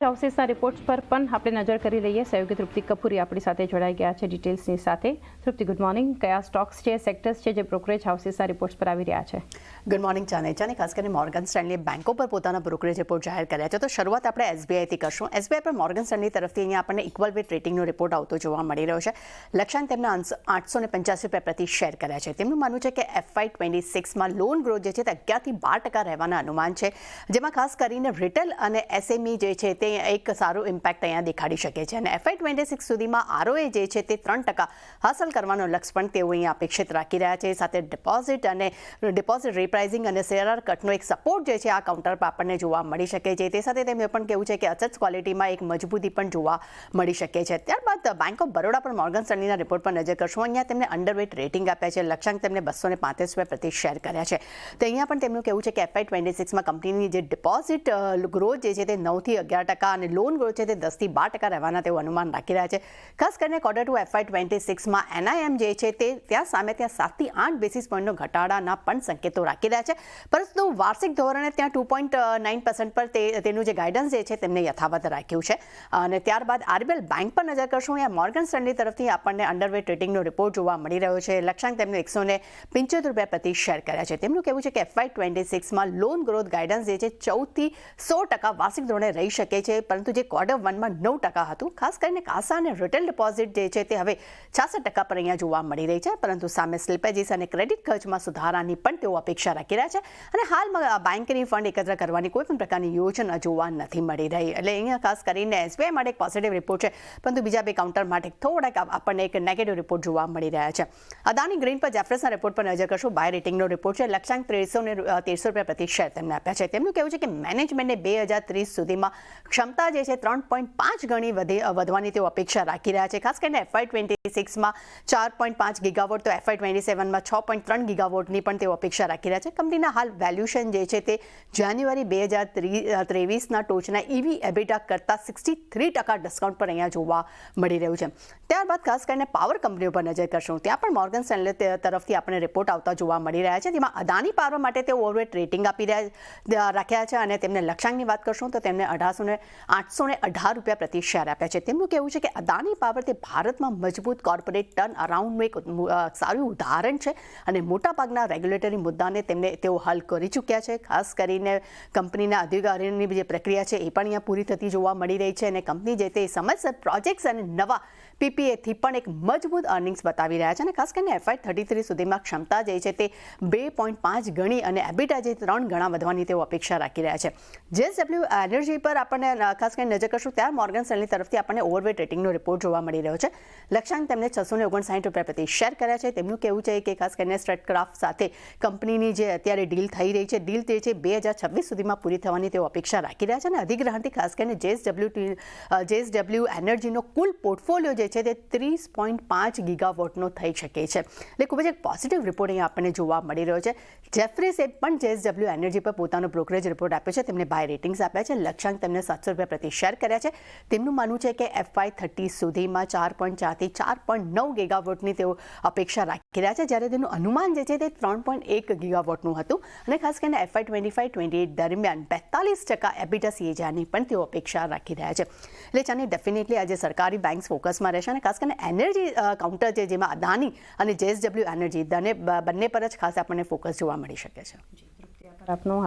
હાઉસીસના reports પર પણ આપણે નજર કરી લઈએ. સહયોગી તૃપ્તિ કપૂરી આપણી સાથે જોડાઈ ગયા છે ડિટેલ્સની સાથે. Trupti, good morning. કયા સ્ટોક્સ છે, સેક્ટર્સ છે જે બ્રોકરેજ હાઉસીસના રિપોર્ટ્સ પર આવી રહ્યા છે? ગુડ મોર્નિંગ ચાનેચાને. ખાસ કરીને મોર્ગન સ્ટેનલી બેંકો પર પોતાના બ્રોકરેજ રિપોર્ટ જાહેર કર્યા છે. તો શરૂઆત આપણે એસબીઆઈથી કરશું. એસબીઆઈ પર મોર્ગન સ્ટેનલી તરફથી અહીંયા આપણને ઇક્વલ વેટ રેટિંગનો રિપોર્ટ આવતો જોવા મળી રહ્યો છે. લક્ષ્યાંક તેમના ₹885 પ્રતિ શેર કર્યા છે. તેમનું માનવું છે કે FY26માં લોન ગ્રોથ જે છે તે 11 થી 12% રહેવાના અનુમાન છે, જેમાં ખાસ કરીને રિટેલ અને એસએમઈ જે છે તે એક સારું ઇમ્પેક્ટ અહીંયા દેખાડી શકે છે. અને FY26 સુધીમાં આરઓએ જે છે તે 3% હાંસલ કરવાનો લક્ષ્ય પણ તેઓ અહીંયા અપેક્ષિત રાખી રહ્યા છે. સાથે ડિપોઝિટ રીપ્રાઇઝિંગ અને CRR કટનો એક સપોર્ટ જે છે આ કાઉન્ટર પર આપણને જોવા મળી શકે છે. તે સાથે તેમને પણ કહેવું છે કે અસેટ્સ ક્વોલિટીમાં એક મજબૂતી પણ જોવા મળી શકે છે. ત્યારબાદ બેંક ઓફ બરોડા પર મોર્ગન સ્ટેનલીના રિપોર્ટ પર નજર કરશું. અહીંયા તેમને અંડરવેટ રેટિંગ આપ્યા છે. લક્ષ્યાંક તેમને ₹235 પ્રતિ શેર કર્યા છે. તો અહીંયા પણ તેમનું કહેવું છે કે FY26માં કંપનીની જે ડિપોઝિટ ગ્રોથ જે છે તે 9 થી 11% અને લોન ગ્રોથ છે તે 10 થી 12% રહેવાના તેઓ અનુમાન રાખી રહ્યા છે. ખાસ કરીને Q2 FY26માં NIM જે છે તે ત્યાં 7 થી 8 બેસિસ પોઈન્ટનો ઘટાડાના પણ સંકેતો રાખી રહ્યા છે. પરંતુ વાર્ષિક ધોરણે ત્યાં 2.9% પર તેનું જે ગાઈડન્સ જે છે તેમને યથાવત રાખ્યું છે. અને ત્યારબાદ RBL બેંક પર નજર કરશું. અહીંયા મોર્ગન સ્ટેનલી તરફથી આપણને અંડરવેટ રેટિંગનો રિપોર્ટ જોવા મળી રહ્યો છે. લક્ષ્યાંક તેમનું ₹175 પ્રતિ શેર કર્યા છે. તેમનું કહેવું છે કે FY26માં લોન ગ્રોથ ગાઈડન્સ જે છે 14 થી 16% વાર્ષિક ધોરણે રહી શકે છે, પરંતુ જે Q1માં 9% હતું. ખાસ કરીને કાસા અને રિટેલ ડિપોઝિટ જે છે તે હવે 66% પર અહીંયા જોવા મળી રહી છે, પરંતુ સામે સ્લિપેજીસ અને ક્રેડિટ ખર્ચમાં સુધારાની પણ તેઓ અપેક્ષા રાખી રહ્યા છે. અને હાલમાં બેંકની ફંડ એકત્ર કરવાની કોઈ પણ પ્રકારની યોજના જોવા નથી મળી રહી. એટલે અહીંયા ખાસ કરીને એસબીઆઈ માટે એક પોઝિટિવ રિપોર્ટ છે, પરંતુ બીજા બે કાઉન્ટર માટે થોડાક આપણને એક નેગેટિવ રિપોર્ટ જોવા મળી રહ્યા છે. અદાની ગ્રીન પર જેફરસના રિપોર્ટ પર નજર કરશું. બાય રેટિંગનો રિપોર્ટ છે. લક્ષ્યાંક ₹1313 પ્રતિ શેર તેમને આપ્યા છે. તેમનું કહેવું છે કે મેનેજમેન્ટને 2030 સુધીમાં ક્ષમતા જે છે 3.5 ગણી વધવાની તેઓ અપેક્ષા રાખી રહ્યા છે. ખાસ કરીને FY26માં 4.5 ગીગાવોટ તો FY27માં 6.3 ગીગાવોટની પણ તેઓ અપેક્ષા રાખી રહ્યા છે. કંપનીના હાલ વેલ્યુએશન જે છે તે જાન્યુઆરી 2023ના ટોચના EV EBITDA કરતાં 63% ડિસ્કાઉન્ટ પર અહીંયા જોવા મળી રહ્યું છે. ત્યારબાદ ખાસ કરીને પાવર કંપનીઓ પર નજર કરશું. ત્યાં પણ મોર્ગન સ્ટેનલી તરફથી આપણને રિપોર્ટ આવતા જોવા મળી રહ્યા છે, જેમાં અદાની પાવર માટે તેઓ ઓવરવેટ રેટિંગ રાખ્યા છે. અને તેમને લક્ષ્યાંકની વાત કરશું તો તેમને ₹818 પ્રતિ શેર આપ્યા છે. તેમનું કહેવું છે કે અદાની પાવર તે ભારતમાં મજબૂત કોર્પોરેટ ટર્ન અરાઉન્ડનું એક સારું ઉદાહરણ છે અને મોટાભાગના રેગ્યુલેટરી મુદ્દાને તેઓ હલ કરી ચૂક્યા છે. ખાસ કરીને કંપનીના અધિકારીઓની જે પ્રક્રિયા છે એ પણ અહીંયા પૂરી થતી જોવા મળી રહી છે. અને કંપની જે તે સમયસર પ્રોજેક્ટ્સ અને નવા PPAથી પણ એક મજબૂત અર્નિંગ્સ બતાવી રહ્યા છે. અને ખાસ કરીને FY33 સુધીમાં ક્ષમતા જે છે તે 2.5 ગણી અને EBITDA જે 3 ગણા વધવાની તેઓ અપેક્ષા રાખી રહ્યા છે. JSW એનર્જી પર આપણને ખાસ કરીને નજર કરશું. ત્યાં મોર્ગન સ્ટેનલી તરફથી આપણને ઓવરવેટ રેટિંગનો રિપોર્ટ જોવા મળી રહ્યો છે. લક્ષ્યાંક તેમને ₹659 પ્રતિ શેર કર્યા છે. તેમનું કહેવું છે કે ખાસ કરીને સ્ટ્રેટક્રાફ્ટ સાથે કંપનીની જે અત્યારે ડીલ થઈ રહી છે, ડીલ તે છે 2026 સુધીમાં પૂરી થવાની તેઓ અપેક્ષા રાખી રહ્યા છે. અને અધિગ્રહણથી ખાસ કરીને JSW એનર્જીનો કુલ પોર્ટફોલિયો જે છે તે 30.5 ગીગાવોટનો થઈ શકે છે. એટલે ખૂબ જ એક પોઝિટિવ રિપોર્ટ અહીંયા આપણને જોવા મળી રહ્યો છે. જેફરીસે પણ JSW એનર્જી પર પોતાનો બ્રોકરેજ રિપોર્ટ આપ્યો છે. તેમને બાય રેટિંગ્સ આપ્યા છે. લક્ષ્યાંક તેમને ₹700 પ્રતિ શેર કર્યા છે. તેમનું માનવું છે કે FY30 સુધીમાં 4.4 થી 4.9 ગીગાવોટની તેઓ અપેક્ષા રાખી રહ્યા છે, જ્યારે તેનું અનુમાન જે છે તે 3.1 ગીગાવોટનું હતું. અને ખાસ કરીને FY25-28 દરમિયાન 42% EBITDA CAGRની પણ તેઓ અપેક્ષા રાખી રહ્યા છે. એટલે ચાને ડેફિનેટલી આજે સરકારી બેંક્સ ફોકસમાં રહેશે. અને ખાસ કરીને એનર્જી કાઉન્ટર છે, જેમાં અદાની અને JSW એનર્જી બંને પર જ ખાસ આપણને ફોકસ જોવા મળી શકે છે. આપનો